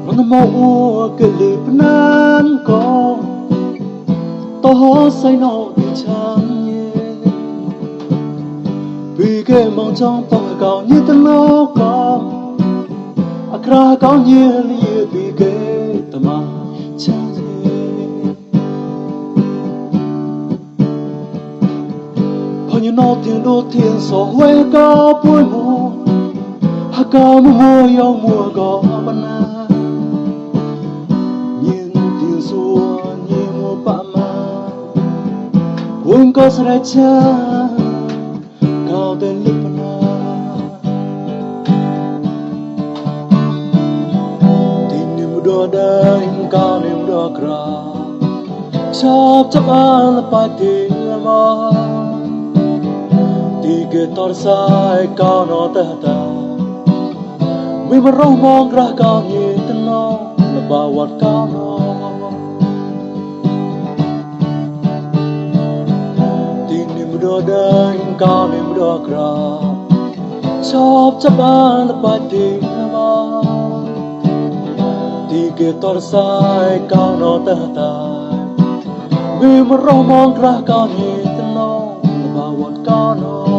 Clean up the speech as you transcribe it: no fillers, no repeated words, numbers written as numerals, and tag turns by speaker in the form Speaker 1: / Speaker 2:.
Speaker 1: Rung mo ke lip nan ko to say no đi chăng ye vì cái mong trong phong cao như tân nó có akra cao như lia vì cái tâm chăng ye bao nhiêu nó tiếng đô thiên so huê cao bụi mù hạ cao mua yêu mua có ban na Quân có sẽ cha cao tên lúc na tin niệm đua đời cao niệm đua kra chop chop an la pa ti ma ti ke tor sai cao no ta ta mi ma rong mong ra cao như tân no la ba wat cao no đua đời cao niệm đua kra chop chop an la pa ti ma ti ke tor sai cao no ta ta mi ma rong mong ra cao như tân no la ba wat cao no